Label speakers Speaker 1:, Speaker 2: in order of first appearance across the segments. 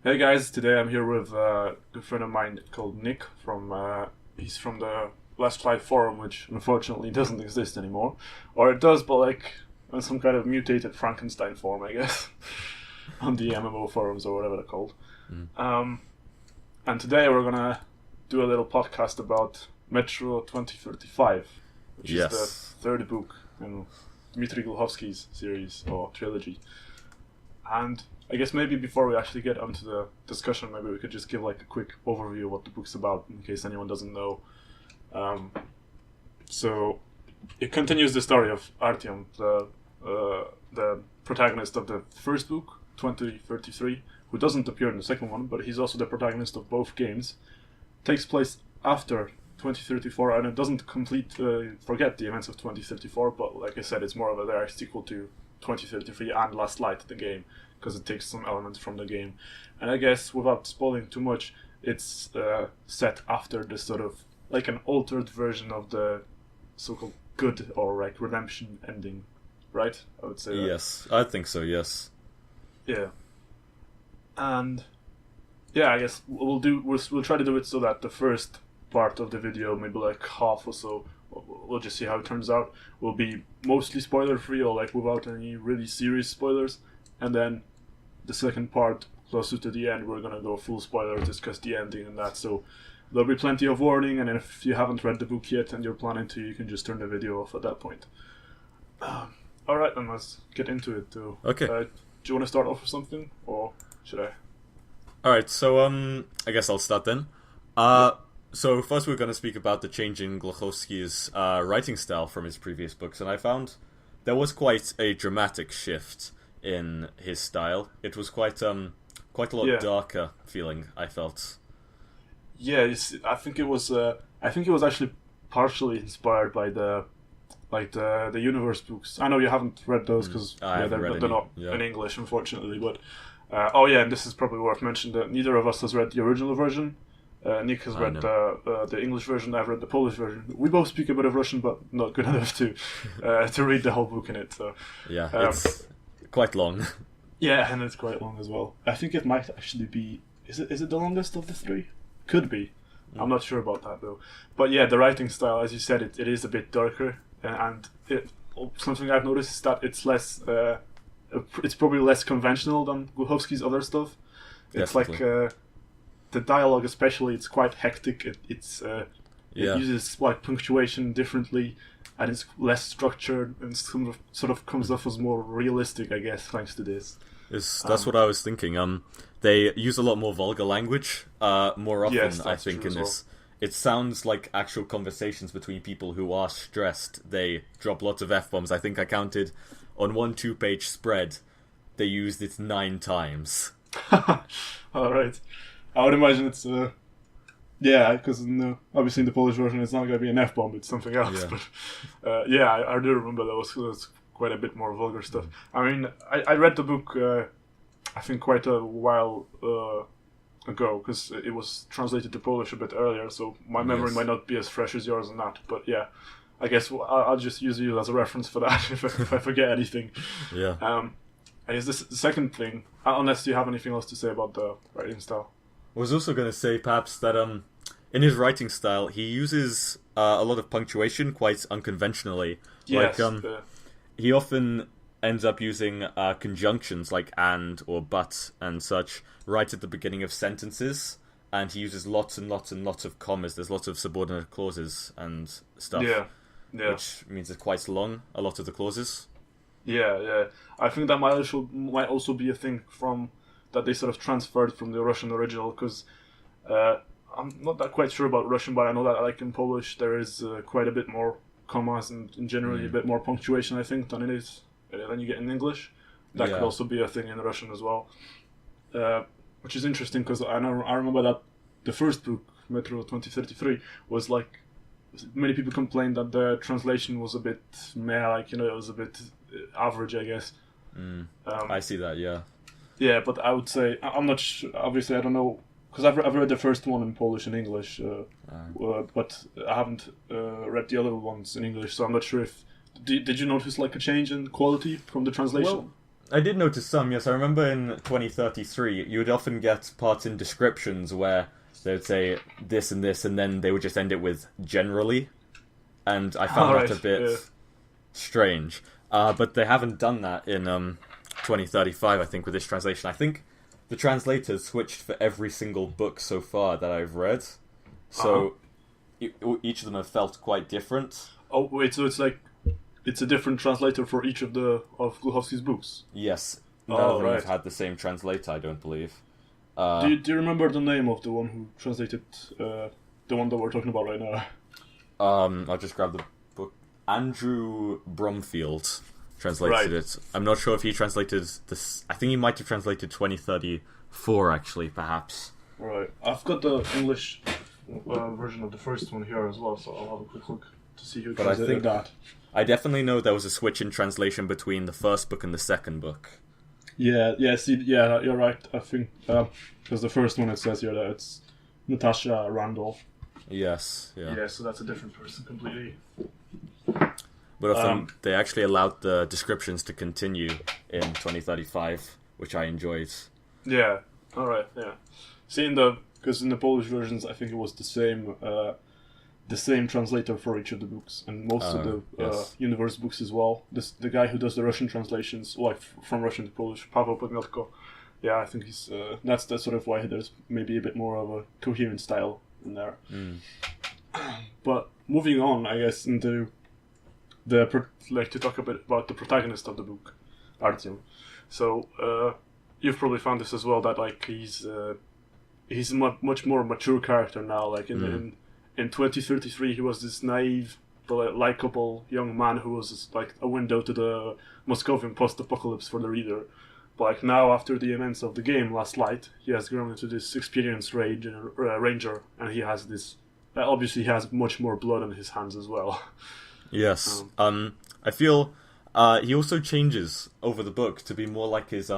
Speaker 1: Hey guys, today I'm here with a good friend of mine called Nick he's from the Last Life forum, which unfortunately doesn't exist anymore. Or it does, but like in some kind of mutated Frankenstein form, I guess, on the MMO forums or whatever they're called. And today we're gonna do a little podcast about Metro 2035, which is the third book in Dmitry Glukhovsky's series or trilogy. And I guess maybe before we actually get onto the discussion, maybe we could just give like a quick overview of what the book's about in case anyone doesn't know. So it continues the story of Artyom, the protagonist of the first book, 2033, who doesn't appear in the second one, but he's also the protagonist of both games. Takes place after 2034, and it doesn't forget the events of 2034, but like I said, it's more of a direct sequel to 2033 and Last Light, the game, because it takes some elements from the game. And I guess, without spoiling too much, it's set after this sort of, like an altered version of the so-called good or like redemption ending, right? I would say that.
Speaker 2: Yes, I think so, yes.
Speaker 1: Yeah. And yeah, I guess we'll try to do it so that the first part of the video, maybe like half or so, we'll just see how it turns out, will be mostly spoiler free or like without any really serious spoilers. And then the second part, closer to the end, we're gonna go full spoiler, discuss the ending and that. So there'll be plenty of warning, and if you haven't read the book yet and you're planning to, you can just turn the video off at that point. Alright, then let's get into it too.
Speaker 2: Okay.
Speaker 1: Do you want to start off with something, or should I?
Speaker 2: Alright, so I guess I'll start then. So first we're going to speak about the change in Glukhovsky's writing style from his previous books, and I found there was quite a dramatic shift in his style. It was quite a lot darker feeling, I felt.
Speaker 1: Yeah, I think it was actually partially inspired by the Universe books. I know you haven't read those because they're not in English, unfortunately. But and this is probably worth mentioning that neither of us has read the original version. Nick has read the English version. I've read the Polish version. We both speak a bit of Russian, but not good enough to read the whole book in it. So
Speaker 2: yeah, it's quite long.
Speaker 1: Yeah, and it's quite long as well. I think it might actually be. Is it the longest of the three? Could be. I'm not sure about that though. But yeah, the writing style, as you said, it is a bit darker, and something I've noticed is that it's less. It's probably less conventional than Glukhovsky's other stuff. It's
Speaker 2: Definitely.
Speaker 1: like the dialogue, especially, it's quite hectic. It uses like punctuation differently, and it's less structured, and sort of comes off as more realistic, I guess, thanks to this.
Speaker 2: That's what I was thinking. They use a lot more vulgar language more often,
Speaker 1: Yes,
Speaker 2: I think, in this. It sounds like actual conversations between people who are stressed. They drop lots of F-bombs. I think I counted on one 2-page spread, they used it 9 times.
Speaker 1: Alright. I would imagine it's, because obviously in the Polish version it's not going to be an F-bomb, it's something else.
Speaker 2: Yeah.
Speaker 1: But I do remember that was quite a bit more vulgar stuff. I mean, I read the book, I think quite a while ago, because it was translated to Polish a bit earlier, so my memory might not be as fresh as yours on that. But yeah, I guess I'll just use you as a reference for that if I forget anything.
Speaker 2: Yeah.
Speaker 1: I guess the second thing, unless you have anything else to say about the writing style.
Speaker 2: I was also going to say, perhaps, that in his writing style, he uses a lot of punctuation quite unconventionally.
Speaker 1: Yes.
Speaker 2: He often ends up using conjunctions like and or but and such right at the beginning of sentences, and he uses lots and lots and lots of commas. There's lots of subordinate clauses and stuff.
Speaker 1: Yeah.
Speaker 2: Which means it's quite long, a lot of the clauses.
Speaker 1: Yeah. I think that might also be a thing from that they sort of transferred from the Russian original, because I'm not that quite sure about Russian, but I know that like in Polish there is quite a bit more commas and generally a bit more punctuation, I think, than you get in English. That could also be a thing in Russian as well, which is interesting because I remember that the first book, Metro 2033, was like, many people complained that the translation was a bit it was a bit average, I guess.
Speaker 2: I see that, yeah.
Speaker 1: Yeah, but I would say, I'm not sure, obviously I don't know, because I've read the first one in Polish and English, but I haven't read the other ones in English, so I'm not sure if... Did you notice like a change in quality from the translation?
Speaker 2: Well, I did notice some, yes. I remember in 2033, you would often get parts in descriptions where they would say this, and then they would just end it with generally. And I found that a bit strange. But they haven't done that in 2035, I think, with this translation. I think the translators switched for every single book so far that I've read. So each of them have felt quite different.
Speaker 1: Oh, wait, so it's a different translator for each of Glukhovsky's books?
Speaker 2: Yes. None of them have had the same translator, I don't believe.
Speaker 1: Do you remember the name of the one who translated the one that we're talking about right now?
Speaker 2: I'll just grab the book. Andrew Brumfield translated it. I'm not sure if he translated this. I think he might have translated 2034, actually, perhaps.
Speaker 1: Right. I've got the English version of the first one here as well, so I'll have a quick look to see who translated that.
Speaker 2: I definitely know there was a switch in translation between the first book and the second book.
Speaker 1: Yeah, you're right. I think because the first one it says here that it's Natasha Randolph.
Speaker 2: Yes, yeah.
Speaker 1: Yeah, so that's a different person completely.
Speaker 2: But often they actually allowed the descriptions to continue in 2035, which I enjoyed.
Speaker 1: Yeah, alright, yeah. See, because in the Polish versions, I think it was the same translator for each of the books, and most of the universe books as well. The guy who does the Russian translations, like from Russian to Polish, Pavel Podmiotko. Yeah, I think he's that's sort of why there's maybe a bit more of a coherent style in there. But moving on, I guess, into to talk a bit about the protagonist of the book, Artyom. So you've probably found this as well, that like he's a much more mature character now. Like in 2033, he was this naive, but likable young man who was just, like a window to the Moscovian post-apocalypse for the reader. But like now, after the events of the game Last Light, he has grown into this experienced ranger, and he has this. Obviously, he has much more blood on his hands as well.
Speaker 2: Yes. I feel he also changes over the book to be more like his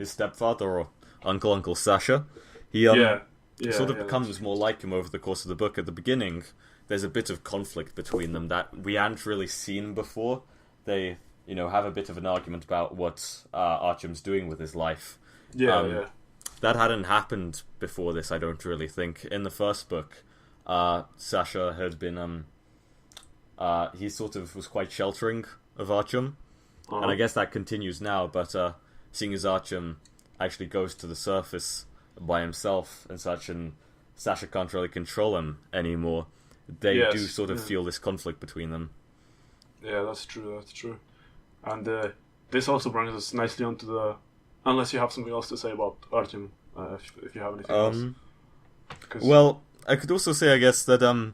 Speaker 2: stepfather or Uncle Sasha. He sort of becomes more like him over the course of the book. At the beginning, there's a bit of conflict between them that we hadn't really seen before. They, have a bit of an argument about what Artyom's doing with his life. That hadn't happened before this, I don't really think. In the first book, Sasha had been he sort of was quite sheltering of Artyom, and I guess that continues now, but seeing as Artyom actually goes to the surface by himself and such, and Sasha can't really control him anymore, they do sort of feel this conflict between them.
Speaker 1: Yeah, that's true. And this also brings us nicely onto the... Unless you have something else to say about Artyom, if you have anything else.
Speaker 2: Well, I could also say, I guess, that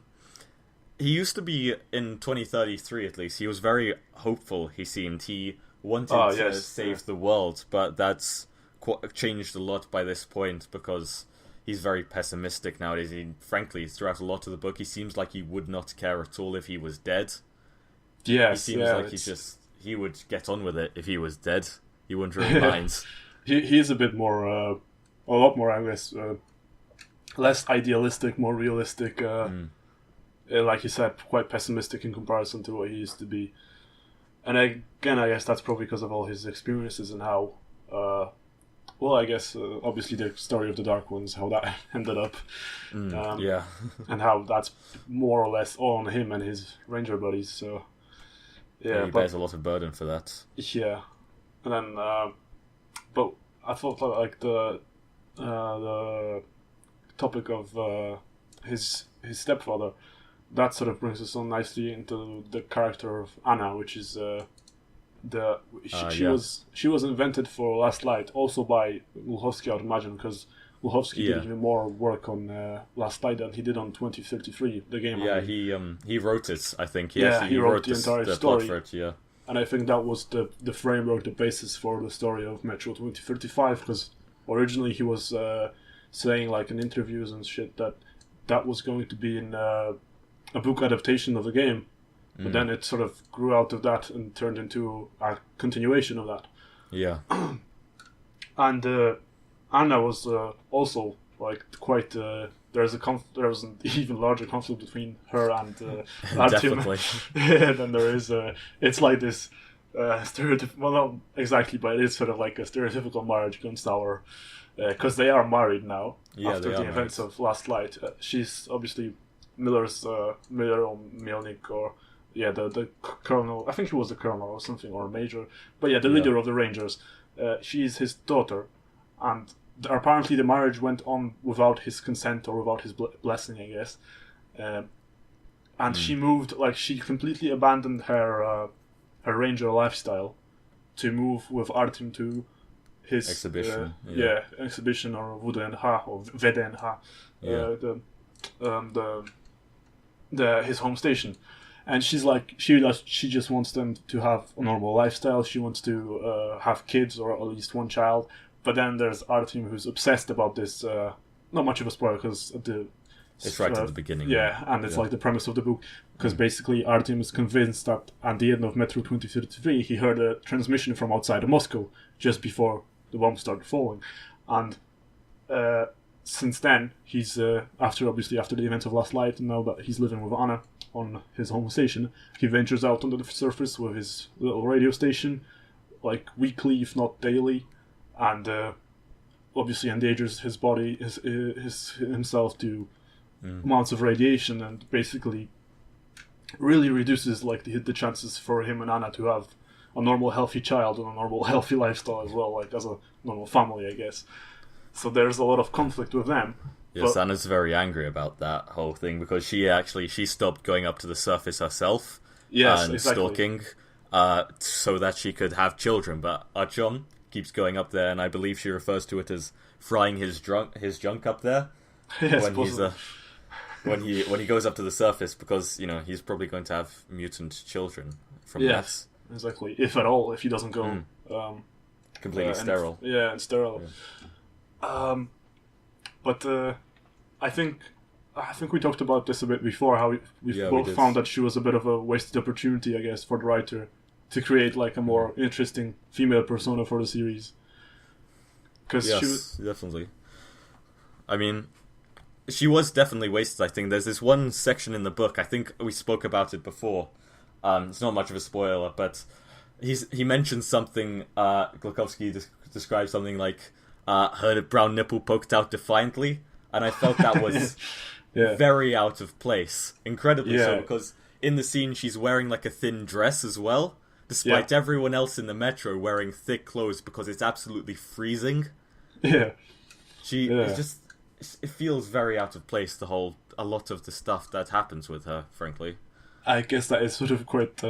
Speaker 2: he used to be, in 2033 at least, he was very hopeful, he seemed. He wanted to save the world, but that's changed a lot by this point, because he's very pessimistic nowadays. Frankly, throughout a lot of the book, he seems like he would not care at all if he was dead.
Speaker 1: Yes,
Speaker 2: he seems like he would get on with it if he was dead. He wouldn't really mind.
Speaker 1: He's a bit more, a lot more, I guess, less idealistic, more realistic, like you said, quite pessimistic in comparison to what he used to be. And again, I guess that's probably because of all his experiences and how, I guess, obviously the story of the Dark Ones, how that ended up. And how that's more or less all on him and his ranger buddies, so...
Speaker 2: Yeah, he bears a lot of burden for that.
Speaker 1: Yeah. And then, but I thought like the topic of his stepfather, that sort of brings us on nicely into the character of Anna, which is she was invented for Last Light also by Glukhovsky, I would imagine, because Glukhovsky did even more work on Last Light than he did on 2033, the game.
Speaker 2: Yeah, he wrote it, I think. He
Speaker 1: wrote the entire story.
Speaker 2: For it, yeah.
Speaker 1: And I think that was the framework, the basis for the story of Metro 2035, because originally he was saying, like, in interviews and shit, that was going to be in a book adaptation of the game. But then it sort of grew out of that and turned into a continuation of that.
Speaker 2: Yeah.
Speaker 1: And Anna was also, like, quite... there was an even larger conflict between her and Artyom than there is. It's like this well, not exactly, but it is sort of like a stereotypical marriage Gunstower, because they are married now after the events of Last Light. She's obviously Miller or Mjolnir, or the colonel. I think he was the colonel or something, or a major. But the leader of the Rangers. She's his daughter, and apparently the marriage went on without his consent or without his blessing, I guess. And she moved, like, she completely abandoned her ranger lifestyle to move with Artyom to his
Speaker 2: exhibition.
Speaker 1: Exhibition, or WDNH or VDNH, his home station. And she's like, she just wants them to have a normal lifestyle. She wants to have kids, or at least one child. But then there's Artyom, who's obsessed about this. Not much of a spoiler, because
Speaker 2: it's right at the beginning.
Speaker 1: Yeah, and it's like the premise of the book. Because basically Artyom is convinced that at the end of Metro 2033, he heard a transmission from outside of Moscow just before the bomb started falling. And since then, he's, after the events of Last Light, and now that he's living with Anna on his home station, he ventures out onto the surface with his little radio station, like weekly, if not daily, and obviously endangers his body, himself to amounts of radiation, and basically really reduces like the chances for him and Anna to have a normal healthy child and a normal healthy lifestyle as well, like as a normal family, I guess. So there's a lot of conflict with them.
Speaker 2: Yes, Anna's very angry about that whole thing, because she stopped going up to the surface herself stalking, so that she could have children. But Artyom keeps going up there, and I believe she refers to it as frying his junk up there.
Speaker 1: Yes,
Speaker 2: when he goes up to the surface, because he's probably going to have mutant children from that.
Speaker 1: Exactly. If at all, if he doesn't go
Speaker 2: completely sterile.
Speaker 1: And sterile. Yeah. But I think we talked about this a bit before, how we both found that she was a bit of a wasted opportunity, I guess, for the writer to create like a more interesting female persona for the series.
Speaker 2: Definitely. I mean, she was definitely wasted, I think. There's this one section in the book, I think we spoke about it before. It's not much of a spoiler, but he mentions something, Glukhovsky describes something like, her brown nipple poked out defiantly, and I felt that was very out of place. Incredibly so, because in the scene she's wearing like a thin dress as well, despite everyone else in the metro wearing thick clothes because it's absolutely freezing. Yeah. It feels very out of place, a lot of the stuff that happens with her, frankly.
Speaker 1: I guess that is sort of quite...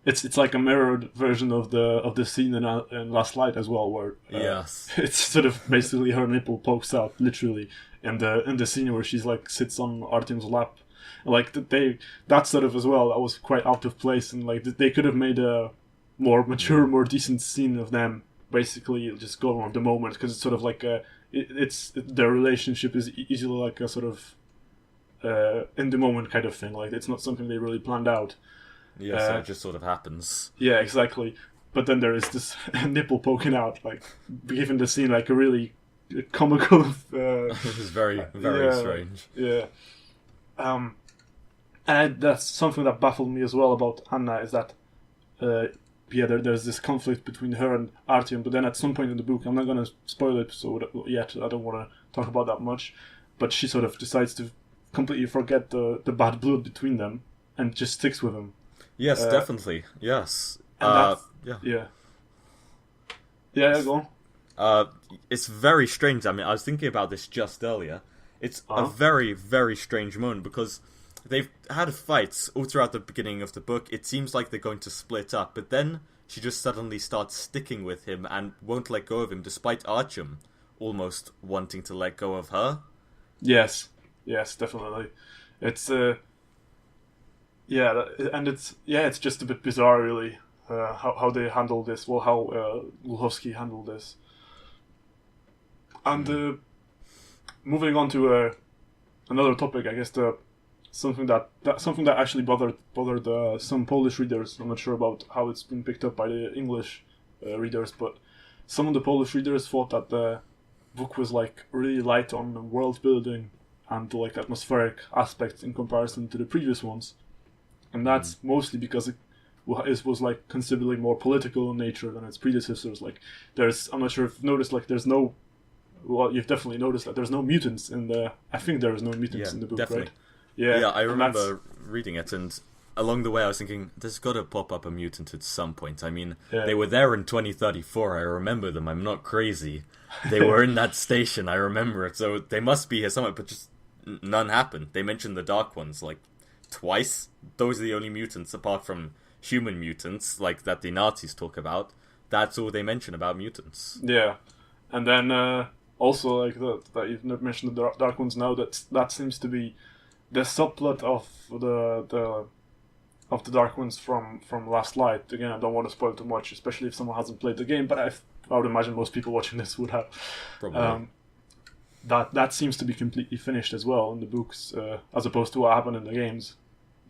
Speaker 1: It's like a mirrored version of the scene in Last Light as well, where it's sort of basically her nipple pokes out, literally, in the scene where she's like sits on Artyom's lap. Like that sort of as well, that was quite out of place, and like they could have made a more mature, more decent scene of them basically just going on the moment, because it's sort of like their relationship is easily like a sort of in the moment kind of thing. Like it's not something they really planned out.
Speaker 2: Yeah, so it just sort of happens.
Speaker 1: Yeah, exactly. But then there is this nipple poking out, like giving the scene like a really comical.
Speaker 2: It was very, very strange.
Speaker 1: Yeah. And that's something that baffled me as well about Anna, is that there's this conflict between her and Artyom, but then at some point in the book, I'm not going to spoil it yet, I don't want to talk about that much, but she sort of decides to completely forget the bad blood between them and just sticks with him.
Speaker 2: Yes, definitely. Yes.
Speaker 1: And go on.
Speaker 2: It's very strange. I mean, I was thinking about this just earlier. It's a very, very strange moment, because they've had fights all throughout the beginning of the book. It seems like they're going to split up, but then she just suddenly starts sticking with him and won't let go of him, despite Artyom almost wanting to let go of her.
Speaker 1: Yes, definitely. It's it's just a bit bizarre, really, how they handle this. Well, how Glukhovsky handled this. And moving on to another topic, I guess something that actually bothered some Polish readers. I'm not sure about how it's been picked up by the English readers, but some of the Polish readers thought that the book was like really light on world building and like atmospheric aspects in comparison to the previous ones. And that's mostly because it was like considerably more political in nature than its predecessors. Like I'm not sure if you've noticed, like well, you've definitely noticed that there's no mutants in the. I think there is no mutants in the book,
Speaker 2: definitely.
Speaker 1: right? Yeah,
Speaker 2: I remember reading it, and along the way I was thinking, there's got to pop up a mutant at some point. I mean, they were there in 2034, I remember them, I'm not crazy. They were in that station, I remember it, so they must be here somewhere, but just none happened. They mentioned the Dark Ones, like, twice. Those are the only mutants, apart from human mutants, like, that the Nazis talk about. That's all they mention about mutants.
Speaker 1: Yeah, and then, also, like, that you've mentioned the Dark Ones now, that seems to be the subplot of the Dark Ones from Last Light. Again, I don't want to spoil too much, especially if someone hasn't played the game, but I would imagine most people watching this would have.
Speaker 2: Probably.
Speaker 1: That seems to be completely finished as well in the books, as opposed to what happened in the games.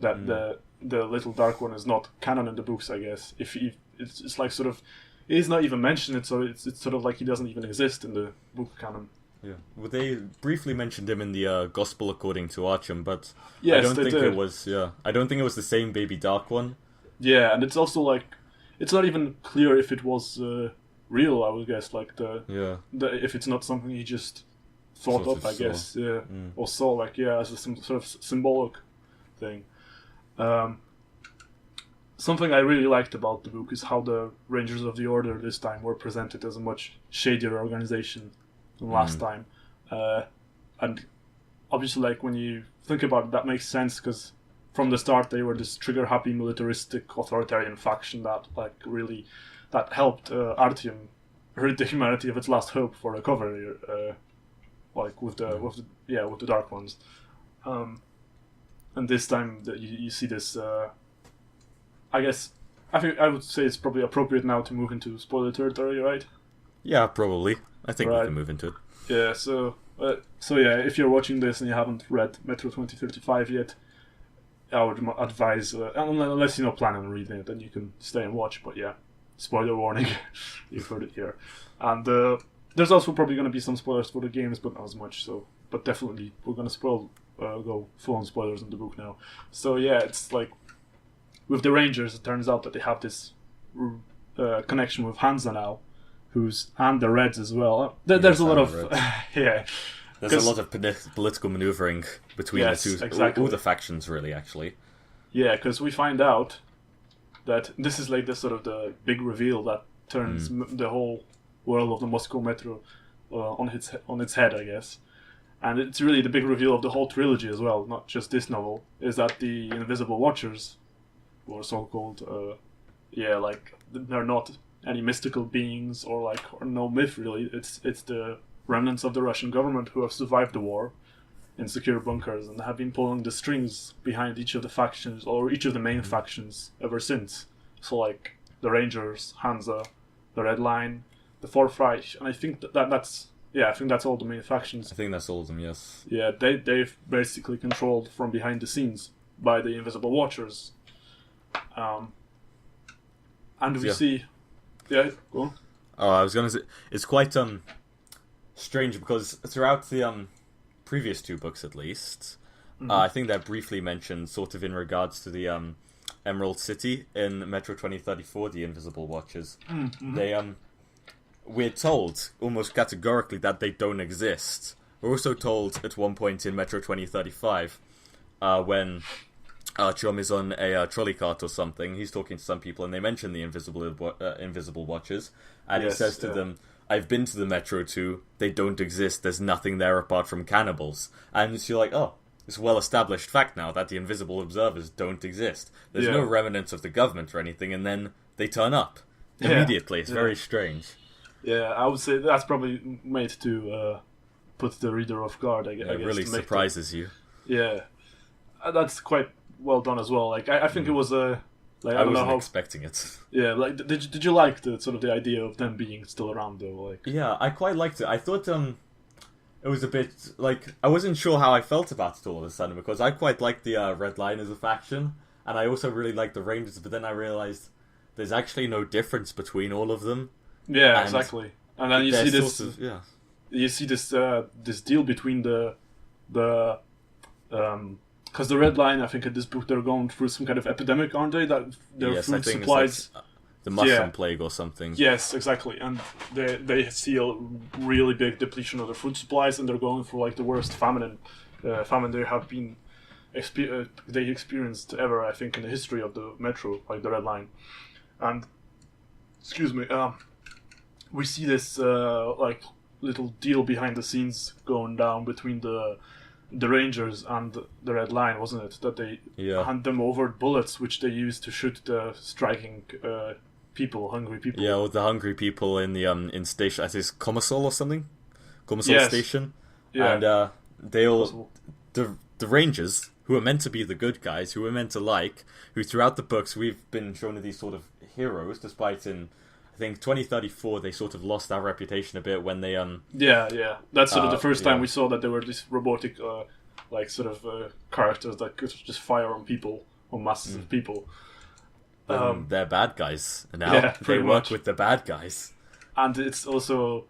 Speaker 1: That the little Dark One is not canon in the books, I guess. It's like sort of, he's not even mentioned, so it's sort of like he doesn't even exist in the book canon.
Speaker 2: Yeah, well, they briefly mentioned him in the Gospel according to Archam, but
Speaker 1: yes,
Speaker 2: I don't think it was. Yeah, I don't think it was the same Baby Dark One.
Speaker 1: Yeah, and it's also like it's not even clear if it was real. I would guess like if it's not something he just thought up, I guess, or saw like as a sort of symbolic thing. Something I really liked about the book is how the Rangers of the Order this time were presented as a much shadier organization than last time, and obviously, like when you think about it, that makes sense because from the start they were this trigger-happy, militaristic, authoritarian faction that helped Artyom rid the humanity of its last hope for recovery, like with the Dark Ones, and this time you see this. I would say it's probably appropriate now to move into spoiler territory, right?
Speaker 2: Yeah, probably. I think we can move into it.
Speaker 1: Yeah, so if you're watching this and you haven't read Metro 2035 yet, I would advise, unless you're not planning on reading it, then you can stay and watch, but yeah, spoiler warning, you've heard it here. And there's also probably going to be some spoilers for the games, but not as much, but definitely we're going to go full on spoilers in the book now. So yeah, it's like, with the Rangers, it turns out that they have this connection with Hansa now, and the Reds as well. There's a lot of
Speaker 2: There's a lot of political maneuvering between the two,
Speaker 1: exactly.
Speaker 2: all the factions, really, actually.
Speaker 1: Yeah, because we find out that this is like the sort of the big reveal that turns the whole world of the Moscow Metro on its head, I guess. And it's really the big reveal of the whole trilogy as well, not just this novel, is that the Invisible Watchers, or so-called, like they're not any mystical beings or no myth really. It's the remnants of the Russian government who have survived the war in secure bunkers and have been pulling the strings behind each of the factions or each of the main factions ever since. So like the Rangers, Hansa, the Red Line, the Fourth Reich, and I think that's all the main factions.
Speaker 2: I think that's all of them, yes.
Speaker 1: Yeah, they've basically controlled from behind the scenes by the Invisible Watchers. And we see... Yeah, go on.
Speaker 2: Oh, I was going to say... It's quite strange because throughout the previous two books, at least, I think they're briefly mentioned sort of in regards to the Emerald City in Metro 2034, the Invisible Watchers. They, we're told, almost categorically, that they don't exist. We're also told at one point in Metro 2035, when... Chum is on a trolley cart or something. He's talking to some people, and they mention the Invisible Watchers, and he says to them, "I've been to the Metro too. They don't exist. There's nothing there apart from cannibals." And you're like, "Oh, it's a well-established fact now that the Invisible Observers don't exist. There's no remnants of the government or anything." And then they turn up immediately. It's very strange.
Speaker 1: Yeah, I would say that's probably made to put the reader off guard. I guess
Speaker 2: it really surprises you.
Speaker 1: Yeah, that's quite well done as well. Like I think it was I
Speaker 2: wasn't expecting it.
Speaker 1: Yeah, like did you like the sort of the idea of them being still around though? Like
Speaker 2: yeah, I quite liked it. I thought it was a bit like I wasn't sure how I felt about it all of a sudden because I quite liked the Red Line as a faction, and I also really liked the Rangers. But then I realized there's actually no difference between all of them.
Speaker 1: Yeah, exactly. And then you see this. You see this this deal between the because the Red Line, I think in this book they're going through some kind of epidemic, aren't they? That their
Speaker 2: Yes,
Speaker 1: food
Speaker 2: I think
Speaker 1: supplies.
Speaker 2: it's like the mushroom plague or something.
Speaker 1: Yes, exactly, and they see a really big depletion of their food supplies, and they're going through like the worst famine they have been they experienced ever, I think, in the history of the Metro, like the Red Line. And excuse me, we see this like little deal behind the scenes going down between the Rangers and the Red Line, wasn't it? That they hand them over bullets which they use to shoot the striking hungry people.
Speaker 2: Yeah, with the hungry people in the in station, I think it's Commissol or something. Commissol station. Yeah. And they all the Rangers, who are meant to be the good guys, who are meant to who throughout the books we've been shown as these sort of heroes, despite in I think 2034 they sort of lost that reputation a bit when they
Speaker 1: that's sort of the first time we saw that they were these robotic like sort of characters that could just fire on people, on masses of people.
Speaker 2: They're bad guys now. They work with the bad guys,
Speaker 1: and it's also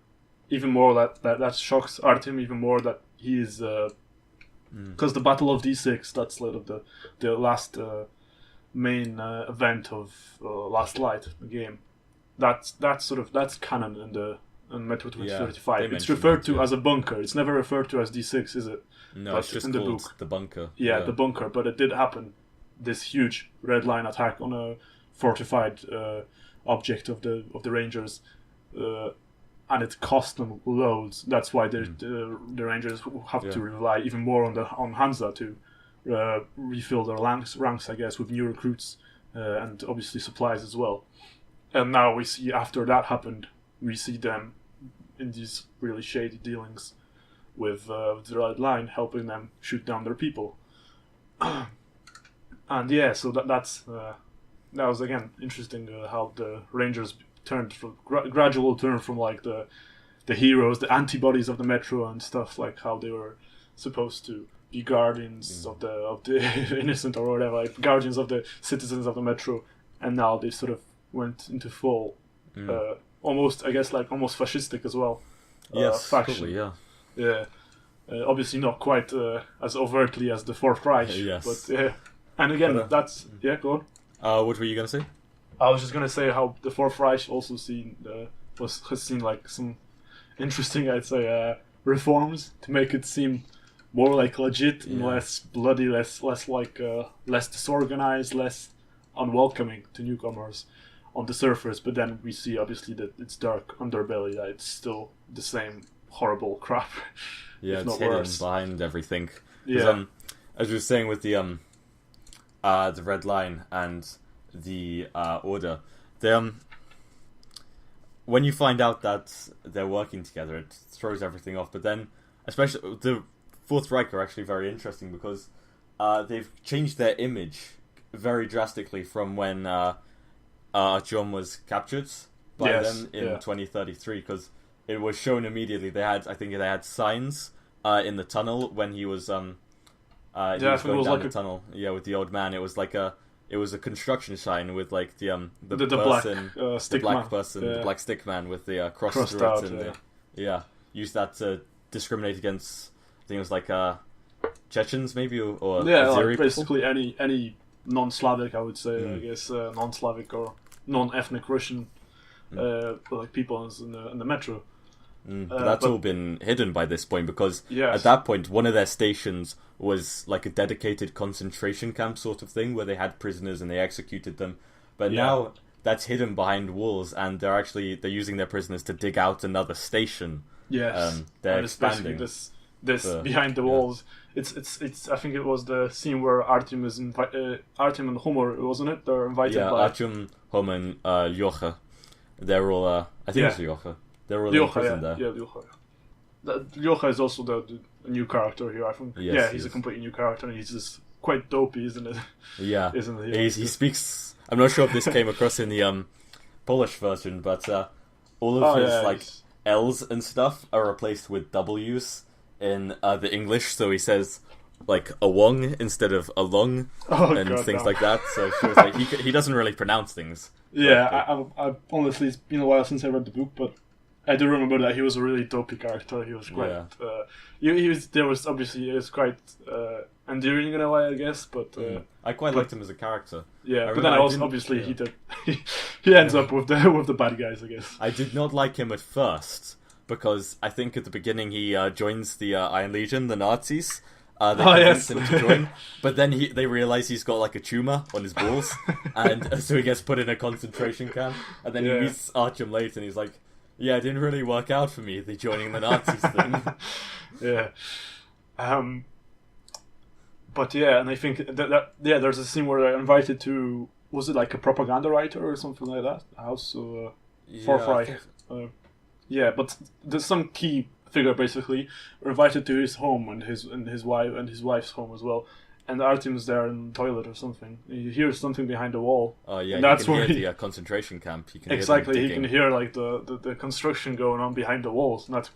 Speaker 1: even more that shocks Artyom even more that he is because the Battle of D6, that's sort of the last main event of Last Light, the game. That's canon in Metro 2035. It's referred to as a bunker. It's never referred to as D6, is it?
Speaker 2: No, it's just called the bunker.
Speaker 1: Yeah, the bunker. But it did happen. This huge Red Line attack on a fortified object of the Rangers, and it cost them loads. That's why the Rangers have to rely even more on Hansa to refill their ranks, I guess, with new recruits and obviously supplies as well. And now we see, after that happened, we see them in these really shady dealings with the Red Line, helping them shoot down their people. And yeah, so that was again interesting how the Rangers turned from gradual turn from like the heroes, the antibodies of the Metro and stuff, like how they were supposed to be guardians of the innocent or whatever, like guardians of the citizens of the Metro, and now they sort of went into full, almost fascistic as well.
Speaker 2: Yes,
Speaker 1: faction.
Speaker 2: Totally,
Speaker 1: yeah. Obviously not quite as overtly as the Fourth Reich, but and again, go on.
Speaker 2: What were you gonna say?
Speaker 1: I was just gonna say how the Fourth Reich also has seen like some interesting, I'd say, reforms to make it seem more like legit and less bloody, less disorganized, less unwelcoming to newcomers on the surface. But then we see obviously that it's dark underbelly, that it's still the same horrible crap.
Speaker 2: Yeah,
Speaker 1: if
Speaker 2: it's
Speaker 1: not
Speaker 2: hidden
Speaker 1: worse.
Speaker 2: behind everything.
Speaker 1: Yeah.
Speaker 2: As we were saying with the Red Line and the Order, when you find out that they're working together, it throws everything off. But then, especially the Fourth Reich are actually very interesting because they've changed their image very drastically from when John was captured by them in 2033, because it was shown immediately. They had signs in the tunnel when he was going down the tunnel. Yeah, with the old man. It was like a construction sign with like the person, the black person, the black stick man with the cross through
Speaker 1: out,
Speaker 2: it, and used that to discriminate against. I think it was like Chechens maybe or Azeri
Speaker 1: like basically people? any non-Slavic, I would say. I guess non-Slavic or non-ethnic Russian like people in the Metro.
Speaker 2: But that's all been hidden by this point because at that point one of their stations was like a dedicated concentration camp sort of thing where they had prisoners and they executed them. But now that's hidden behind walls, and they're using their prisoners to dig out another station.
Speaker 1: Yes,
Speaker 2: they're
Speaker 1: and
Speaker 2: expanding
Speaker 1: this behind the walls. It's I think it was the scene where Artyom and Homer, wasn't it? They're invited by
Speaker 2: Artyom, Homer, and Lyocha. They're all I think it's Lyocha. They're all in prison there. Yeah,
Speaker 1: Lyocha. Lyocha is also the new character here, I think.
Speaker 2: Yes,
Speaker 1: he's a completely new character, and he's just quite dopey, isn't it?
Speaker 2: Yeah,
Speaker 1: isn't he?
Speaker 2: He speaks. I'm not sure if this came across in the Polish version, but all of his L's and stuff are replaced with W's in the English, so he says like a wong instead of a long and things like that. So it shows like he doesn't really pronounce things.
Speaker 1: Yeah, I honestly, it's been a while since I read the book, but I do remember that he was a really dopey character. He was quite. He was quite endearing in a way, I guess. But
Speaker 2: I quite liked him as a character.
Speaker 1: Yeah, but then obviously he did. He ends up with the bad guys, I guess.
Speaker 2: I did not like him at first because I think at the beginning he joins the Iron Legion, the Nazis. They convince him to join, but then they realize he's got like a tumor on his balls, and so he gets put in a concentration camp. And then he meets Artyom later, and he's like, "Yeah, it didn't really work out for me, the joining the Nazis thing."
Speaker 1: Yeah. But yeah, and I think that there's a scene where they're invited to, was it like a propaganda writer or something like that? House Forfry. Yeah, but there's some key figure basically invited to his home and his wife's home as well. And Artyom's there in the toilet or something. He hears something behind the wall.
Speaker 2: Oh yeah,
Speaker 1: and that's
Speaker 2: you can
Speaker 1: where
Speaker 2: hear the concentration camp. You can
Speaker 1: exactly.
Speaker 2: Hear
Speaker 1: he can hear like the construction going on behind the walls. And that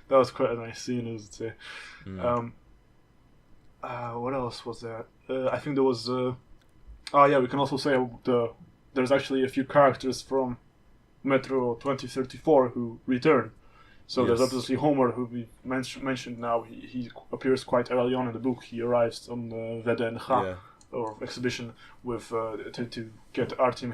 Speaker 1: was quite a nice scene, as to say. What else was there? I think there was. We can also say there's actually a few characters from Metro 2034 who return. So there's obviously Homer, who we mentioned now. He appears quite early on in the book. He arrives on the VDNH or exhibition with to get Artyom.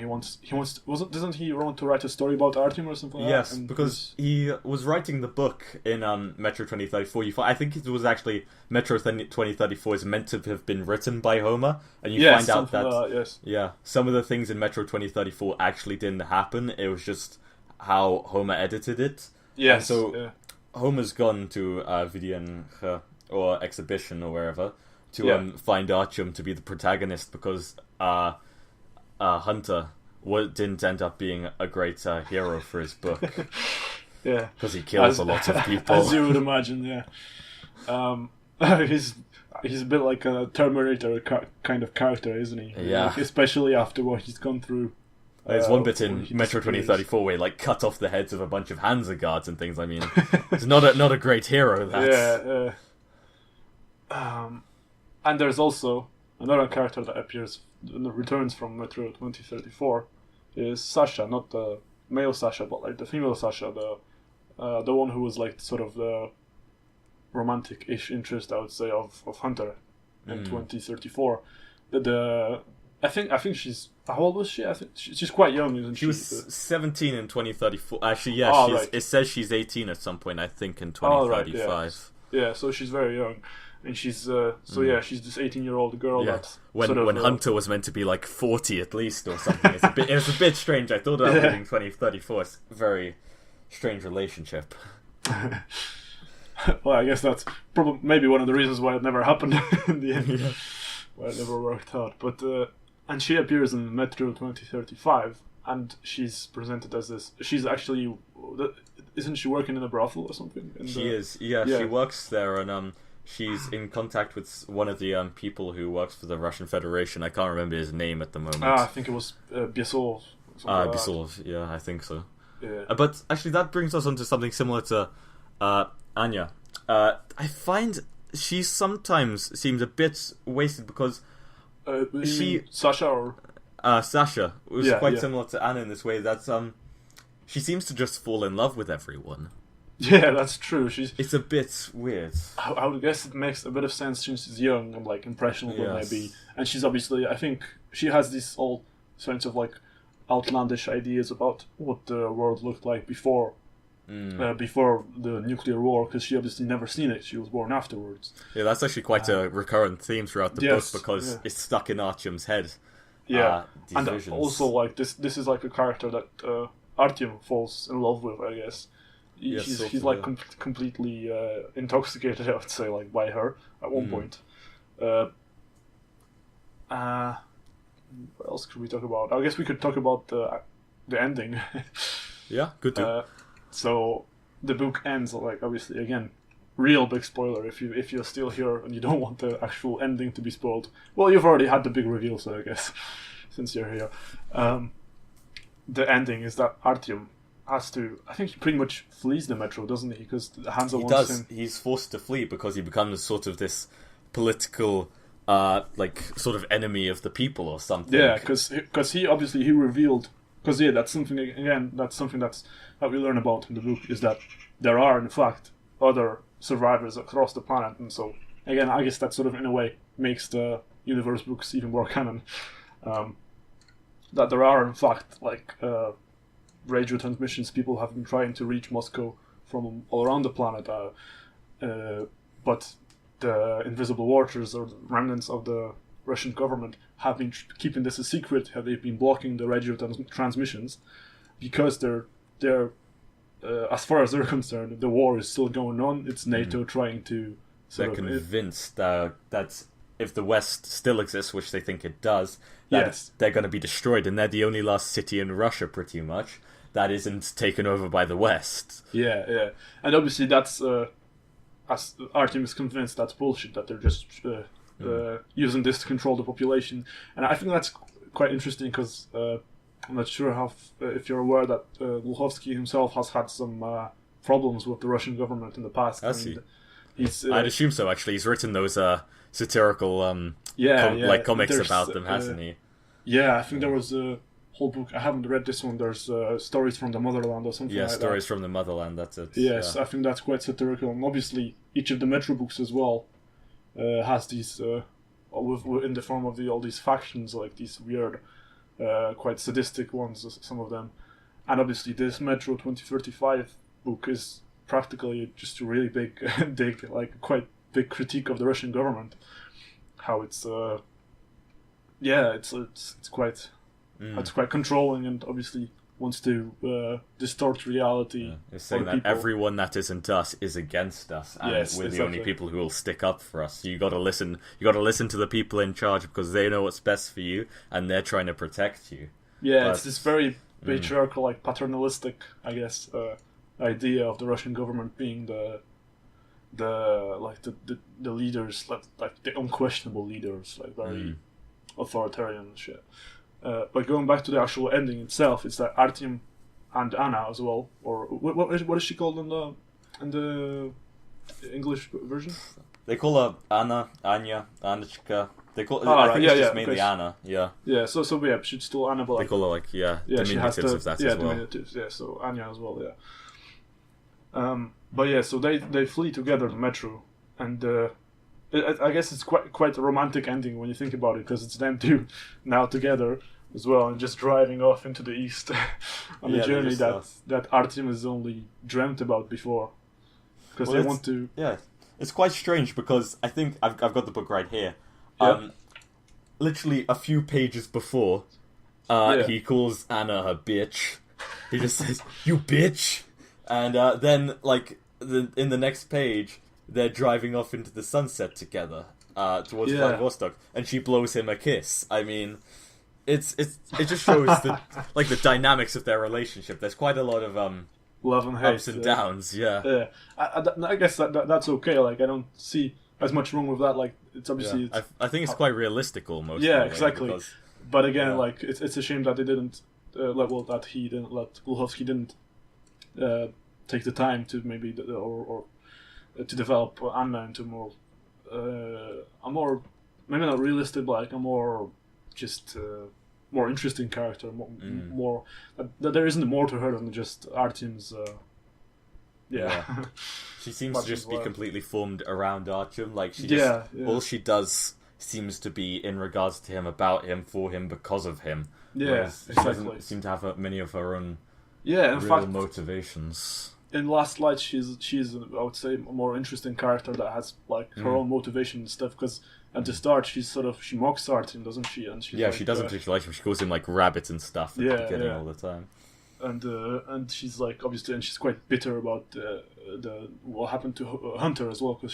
Speaker 1: Doesn't he want to write a story about Artyom or something?
Speaker 2: Yes,
Speaker 1: like that?
Speaker 2: because he was writing the book in Metro 2034. I think it was actually Metro 2034 is meant to have been written by Homer, and you find out that some of the things in Metro 2034 actually didn't happen. It was just how Homer edited it.
Speaker 1: Yes.
Speaker 2: And so Homer's gone to VDNH or exhibition or wherever to find Artyom to be the protagonist because Hunter didn't end up being a great hero for his book.
Speaker 1: Yeah,
Speaker 2: because he kills a lot of people,
Speaker 1: as you would imagine. He's a bit like a Terminator kind of character, isn't he?
Speaker 2: Yeah,
Speaker 1: like, especially after what he's gone through.
Speaker 2: There's one bit in Metro 2034 where he like cut off the heads of a bunch of Hansa guards and things. I mean, it's not a great hero.
Speaker 1: And there's also another character that appears returns from Metro 2034 is Sasha, not the male Sasha, but like the female Sasha, the one who was like sort of the romantic-ish interest, I would say, of Hunter in 2034. I think she's... How old was she? I think she's quite young, isn't she?
Speaker 2: She was 17 in 2034. Actually, yeah, it says she's 18 at some point, I think, in 2035.
Speaker 1: Yeah, so she's very young. And she's... she's this 18-year-old girl that...
Speaker 2: When Hunter was meant to be like 40 at least or something. It was a bit strange. I thought about reading 2034. It's a very strange relationship.
Speaker 1: Well, I guess that's probably maybe one of the reasons why it never happened in the end.
Speaker 2: Yeah.
Speaker 1: Why it never worked out. But... and she appears in Metro 2035, and she's presented as this... She's actually... Isn't she working in a brothel or something?
Speaker 2: She is. Yeah, she works there, and she's in contact with one of the people who works for the Russian Federation. I can't remember his name at the moment.
Speaker 1: I think it was Biesov.
Speaker 2: Biesov, yeah, I think so.
Speaker 1: Yeah.
Speaker 2: But actually, that brings us on to something similar to Anya. I find she sometimes seems a bit wasted because...
Speaker 1: Sasha or
Speaker 2: Sasha was quite similar to Anna in this way that she seems to just fall in love with everyone.
Speaker 1: Yeah, that's true.
Speaker 2: It's a bit weird.
Speaker 1: I would guess it makes a bit of sense since she's young and like impressionable maybe, and she's obviously, I think she has these all sorts of like outlandish ideas about what the world looked like before the nuclear war, because she obviously never seen it. She was born afterwards.
Speaker 2: Yeah, that's actually quite a recurrent theme throughout the book because it's stuck in Artyom's head. Yeah,
Speaker 1: and also like this is like a character that Artyom falls in love with, I guess. He's like completely intoxicated, I would say, like by her at one point. What else could we talk about? I guess we could talk about the ending.
Speaker 2: Yeah, good too.
Speaker 1: So the book ends, like, obviously, again, real big spoiler if you're still here and you don't want the actual ending to be spoiled. Well, you've already had the big reveal, so I guess since you're here, the ending is that Artyom has to... I think he pretty much flees the Metro, doesn't he? Because Hansa wants him.
Speaker 2: He's forced to flee because he becomes sort of this political, sort of enemy of the people or something.
Speaker 1: Yeah, because he obviously revealed... Because that's something that we learn about in the book, is that there are in fact other survivors across the planet, and so again, I guess that sort of in a way makes the universe books even more canon. That there are in fact like radio transmissions. People have been trying to reach Moscow from all around the planet, but the invisible watchers or the remnants of the Russian government have been keeping this a secret. They've been blocking the radio transmissions because they're as far as they're concerned, the war is still going on. It's NATO trying to.
Speaker 2: They're convinced that if the West still exists, which they think it does, that they're going to be destroyed, and they're the only last city in Russia, pretty much, that isn't taken over by the West.
Speaker 1: Yeah, and obviously that's as Artyom is convinced that's bullshit. That they're just using this to control the population, and I think that's quite interesting because I'm not sure how if you're aware that Glukhovsky himself has had some problems with the Russian government in the past.
Speaker 2: Has he?
Speaker 1: I'd
Speaker 2: assume so. Actually, he's written those satirical comics about them, hasn't he?
Speaker 1: Yeah, I think there was a whole book. I haven't read this one. There's Stories from the Motherland or something like that. Yeah,
Speaker 2: Stories from the Motherland, that's it.
Speaker 1: Yes, I think that's quite satirical. And obviously, each of the Metro books as well has these, in the form of all these factions, like these weird, quite sadistic ones, some of them. And obviously, this Metro 2035 book is practically just a really big dig, like quite big critique of the Russian government. How it's quite it's quite controlling and obviously wants to distort reality.
Speaker 2: Yeah. It's saying that everyone that isn't us is against us, and we're the only people who will stick up for us. So you got to listen. You got to listen to the people in charge because they know what's best for you, and they're trying to protect you.
Speaker 1: Yeah, it's this very patriarchal, like paternalistic, I guess, idea of the Russian government being the leaders, like the unquestionable leaders, like very authoritarian and shit. But going back to the actual ending itself, it's that Artyom and Anna as well, or what is she called in the English version?
Speaker 2: They call her Anna, Anya, Anachka. They call. I think it's just mainly Anna. Yeah.
Speaker 1: Yeah. So yeah, she's still Anna, but
Speaker 2: they call her diminutives of that as well.
Speaker 1: Diminutives. Yeah. So Anya as well. Yeah. But yeah, so they flee together to Metro, and I guess it's quite a romantic ending when you think about it, because it's them two now together as well, and just driving off into the east on a journey that Artyom has only dreamt about before, because they want to.
Speaker 2: Yeah, it's quite strange because I think I've got the book right here. Literally a few pages before, he calls Anna her bitch. He just says, "You bitch," and then like in the next page, they're driving off into the sunset together towards Vladivostok, and she blows him a kiss. I mean, it just shows the dynamics of their relationship. There's quite a lot of
Speaker 1: love and hate,
Speaker 2: ups and downs. Yeah.
Speaker 1: Yeah. I guess that's okay. Like, I don't see as much wrong with that. Like, it's obviously.
Speaker 2: Yeah. I think it's quite realistic almost.
Speaker 1: Yeah, exactly. Because, but again, like it's a shame that they didn't. That Glukhovsky didn't take the time to maybe to develop Anna into a more maybe not realistic, but like a more just more interesting character, more that there isn't more to her than just Artyom's.
Speaker 2: She seems to just be completely formed around Artyom. Like she just all she does seems to be in regards to him, about him, for him, because of him.
Speaker 1: Yeah, exactly. She
Speaker 2: doesn't seem to have many of her own
Speaker 1: in fact,
Speaker 2: motivations.
Speaker 1: In Last Light, she's I would say a more interesting character that has like her own motivation and stuff. Because at the start, she mocks Artyom, doesn't she? And she's
Speaker 2: she doesn't particularly like him. She calls him like rabbit and stuff at the beginning all the time.
Speaker 1: And she's like obviously, and she's quite bitter about the what happened to Hunter as well, because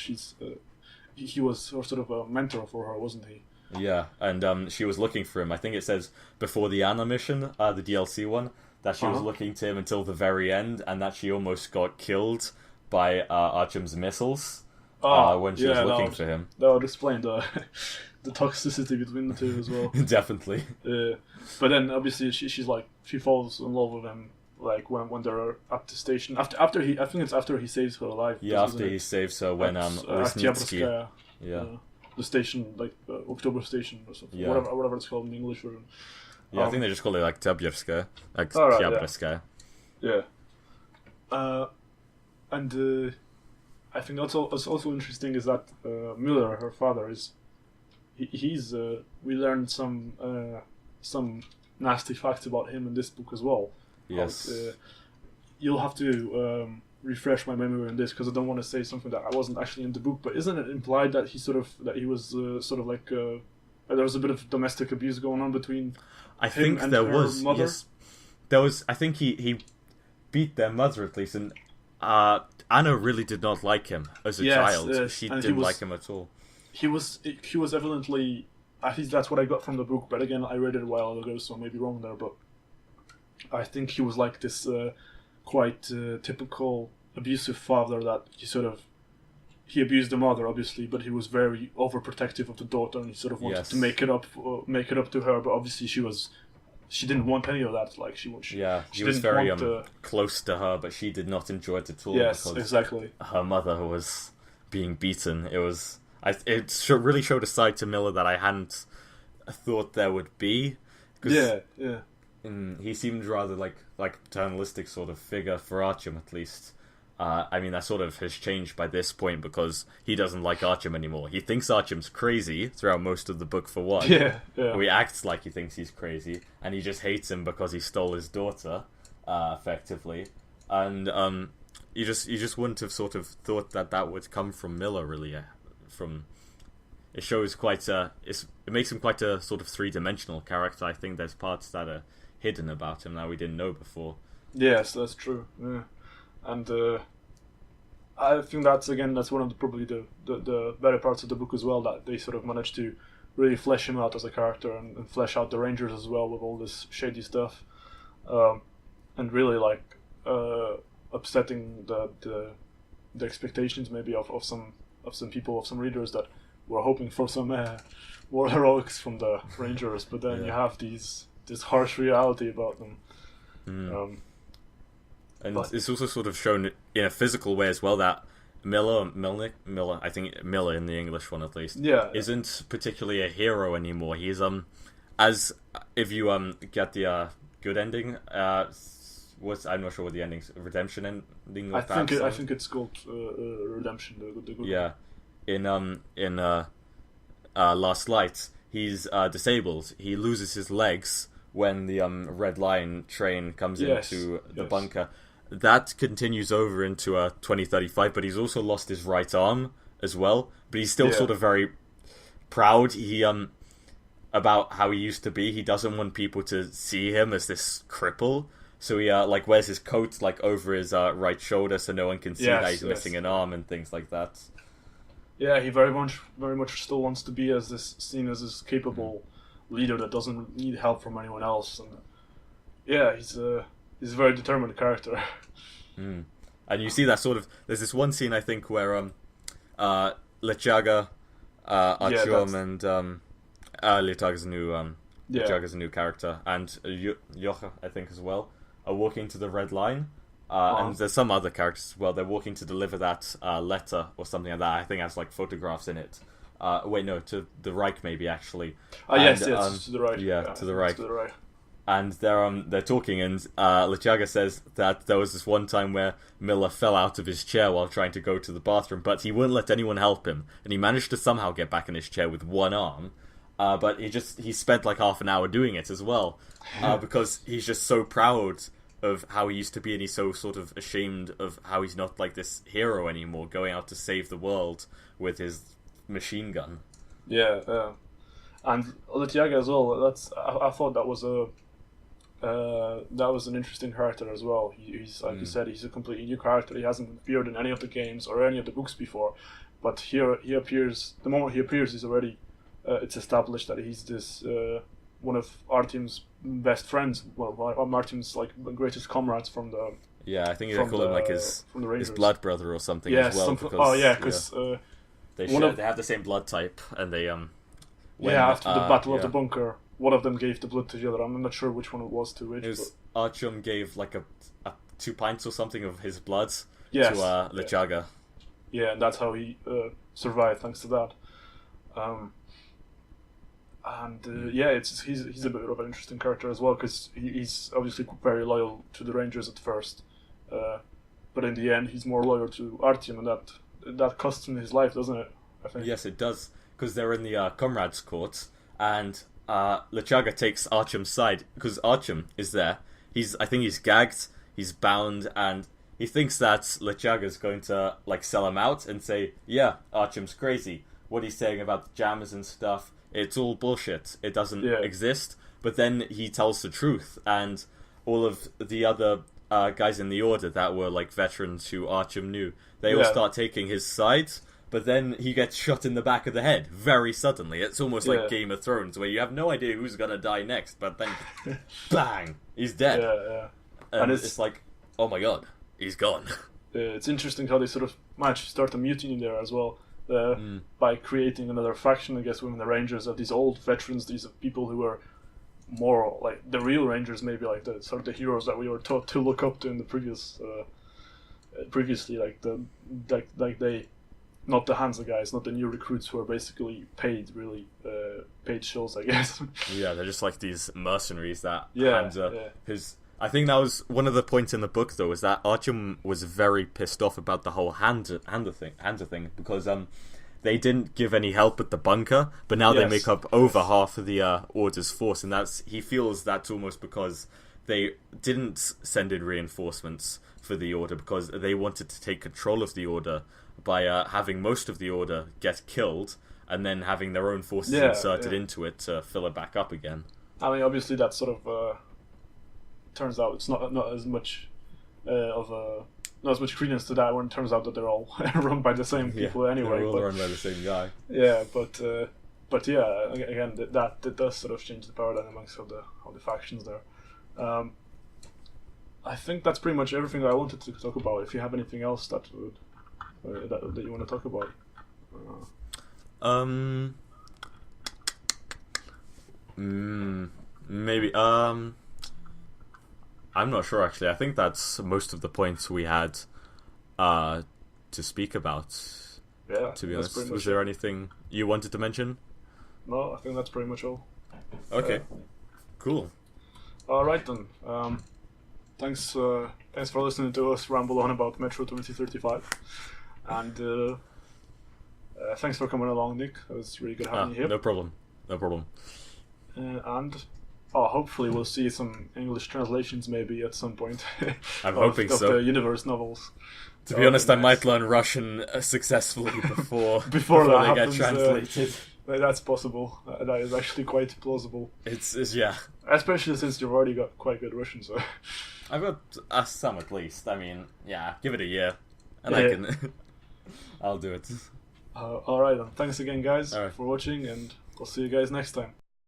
Speaker 1: he was sort of a mentor for her, wasn't he?
Speaker 2: Yeah, and she was looking for him. I think it says before the Anna mission, the DLC one, that she was looking to him until the very end, and that she almost got killed by Artyom's missiles when she was looking for him.
Speaker 1: That would explain the toxicity between the two as well.
Speaker 2: Definitely.
Speaker 1: But then obviously she falls in love with him like when they're at the station after he saves her alive.
Speaker 2: Yeah, after he saves her when
Speaker 1: Oktyabrskaya, the station, like October Station or something, whatever it's called in the English version.
Speaker 2: Yeah, I think they just call it like Tyabrskaya, like Tyabrskaya.
Speaker 1: Yeah. And I think what's also interesting is that Miller, her father, he's we learned some nasty facts about him in this book as well.
Speaker 2: Yes.
Speaker 1: You'll have to refresh my memory on this because I don't want to say something that I wasn't actually in the book. But isn't it implied that he was sort of like there was a bit of domestic abuse going on between
Speaker 2: I
Speaker 1: him
Speaker 2: think
Speaker 1: and
Speaker 2: there
Speaker 1: her
Speaker 2: was.
Speaker 1: mother?
Speaker 2: Yes, there was. I think he beat their mother at least, and Anna really did not like him as a child. She didn't like him at all.
Speaker 1: He was evidently. I think that's what I got from the book, but again, I read it a while ago, so I may be wrong there. But I think he was like this quite typical abusive father that he abused the mother, obviously, but he was very overprotective of the daughter, and he sort of wanted to make it up to her. But obviously, she didn't want any of that. Like she
Speaker 2: he was very close to her, but she did not enjoy it at all.
Speaker 1: Yes,
Speaker 2: because
Speaker 1: exactly.
Speaker 2: Her mother was being beaten. It really showed a side to Miller that I hadn't thought there would be.
Speaker 1: Yeah.
Speaker 2: He seemed rather like a paternalistic sort of figure for Artyom, at least. I mean, that sort of has changed by this point because he doesn't like Artyom anymore. He thinks Artyom's crazy throughout most of the book for one.
Speaker 1: Yeah.
Speaker 2: He acts like he thinks he's crazy, and he just hates him because he stole his daughter, effectively. And you just wouldn't have sort of thought that would come from Miller, really. It shows it makes him quite a sort of three-dimensional character. I think there's parts that are hidden about him that we didn't know before.
Speaker 1: Yes, that's true. Yeah. And I think that's one of probably the better parts of the book as well, that they sort of managed to really flesh him out as a character and flesh out the Rangers as well with all this shady stuff, and really like upsetting the expectations maybe of some people, of some readers that were hoping for some war heroics from the Rangers, but then you have this harsh reality about them.
Speaker 2: And it's also sort of shown in a physical way as well that Miller, I think Miller in the English one at least, isn't particularly a hero anymore. He's as if you get the good ending, I'm not sure what the ending's redemption ending.
Speaker 1: I think it's called redemption. The good.
Speaker 2: Yeah, in Last Light, he's disabled. He loses his legs when the Red Line train comes into the bunker. That continues over into 2035, but he's also lost his right arm as well. But he's still sort of very proud. He about how he used to be. He doesn't want people to see him as this cripple. So he wears his coat over his right shoulder, so no one can see that he's missing an arm and things like that. Yeah, he very much still wants to be seen as this capable leader that doesn't need help from anyone else. And he's a very determined character. And you see that sort of. There's this one scene I think where Lechaga, Artyom, and Lechaga is a new character, and Yocha I think as well, are walking to the Red Line. And there's some other characters as well. They're walking to deliver that letter or something like that. I think it has photographs in it. To the Reich maybe actually.
Speaker 1: Yes, to the right.
Speaker 2: To the right. And they're talking, and Lechaga says that there was this one time where Miller fell out of his chair while trying to go to the bathroom, but he wouldn't let anyone help him, and he managed to somehow get back in his chair with one arm. But he spent half an hour doing it as well, because he's just so proud of how he used to be, and he's so sort of ashamed of how he's not this hero anymore, going out to save the world with his machine gun.
Speaker 1: Yeah, and Lechaga as well. I thought that was an interesting character as well. He's like you said, he's a completely new character. He hasn't appeared in any of the games or any of the books before, but here he appears. The moment he appears, he's already. It's established that he's this one of Artyom's best friends, one of Artyom's greatest comrades from the.
Speaker 2: Yeah, I think they call him his blood brother or something as well.
Speaker 1: Because
Speaker 2: they have the same blood type, and they
Speaker 1: after the Battle of the Bunker, one of them gave the blood to the other. I'm not sure which one it was to which.
Speaker 2: Artyom gave a 2 pints or something of his blood to Lechaga.
Speaker 1: Yeah, and that's how he survived thanks to that. He's a bit of an interesting character as well, because he's obviously very loyal to the Rangers at first, but in the end he's more loyal to Artyom, and that costs him his life, doesn't it? I think.
Speaker 2: Yes, it does, because they're in the comrades' court, and Lechaga takes Archam's side because Archam is there. I think he's gagged, he's bound, and he thinks that Lechaga's going to like sell him out and say, "Yeah, Archam's crazy. What he's saying about the jammers and stuff, it's all bullshit. It doesn't exist." But then he tells the truth, and all of the other guys in the Order that were like veterans who Archam knew, they all start taking his side. But then he gets shot in the back of the head very suddenly. It's almost like Game of Thrones, where you have no idea who's gonna die next, but then bang, he's dead. And it's like, oh my god, he's gone.
Speaker 1: It's interesting how they sort of managed to start a mutiny there as well, by creating another faction, I guess, within the Rangers, of these old veterans, these people who were more like the real Rangers, maybe like the sort of the heroes that we were taught to look up to in the previously, like they. Not the Hansa guys, not the new recruits who are basically paid shills, I guess.
Speaker 2: Yeah, they're just like these mercenaries that
Speaker 1: Hansa.
Speaker 2: I think that was one of the points in the book, though, is that Archam was very pissed off about the whole Hansa thing, because they didn't give any help at the bunker, but now they make up over half of the Order's force, and he feels that's almost because they didn't send in reinforcements for the Order, because they wanted to take control of the Order by having most of the Order get killed and then having their own forces inserted into it to fill it back up again.
Speaker 1: I mean, obviously that sort of turns out it's not as much not as much credence to that when it turns out that they're all run by the same people anyway.
Speaker 2: They're all run by the same guy.
Speaker 1: Yeah, but yeah, again, that does sort of change the paradigm amongst all the factions there. I think that's pretty much everything that I wanted to talk about. If you have anything else that you want to talk about,
Speaker 2: maybe. I'm not sure actually. I think that's most of the points we had to speak about.
Speaker 1: Yeah.
Speaker 2: To be honest, was there anything you wanted to mention?
Speaker 1: No, I think that's pretty much all.
Speaker 2: Okay. Cool.
Speaker 1: All right then. Thanks for listening to us ramble on about Metro 2035, and thanks for coming along, Nick. It was really good having you here.
Speaker 2: No problem.
Speaker 1: And hopefully we'll see some English translations maybe at some point.
Speaker 2: I'm hoping so.
Speaker 1: Of the Universe novels.
Speaker 2: To be honest, I might learn Russian successfully before they
Speaker 1: happens,
Speaker 2: get translated.
Speaker 1: That's possible. That is actually quite plausible.
Speaker 2: It's yeah.
Speaker 1: Especially since you've already got quite good Russian, so...
Speaker 2: I've got some at least. I mean, yeah, give it a year, and I can... I'll do it.
Speaker 1: Alright then. Thanks again, guys, for watching, and we'll see you guys next time.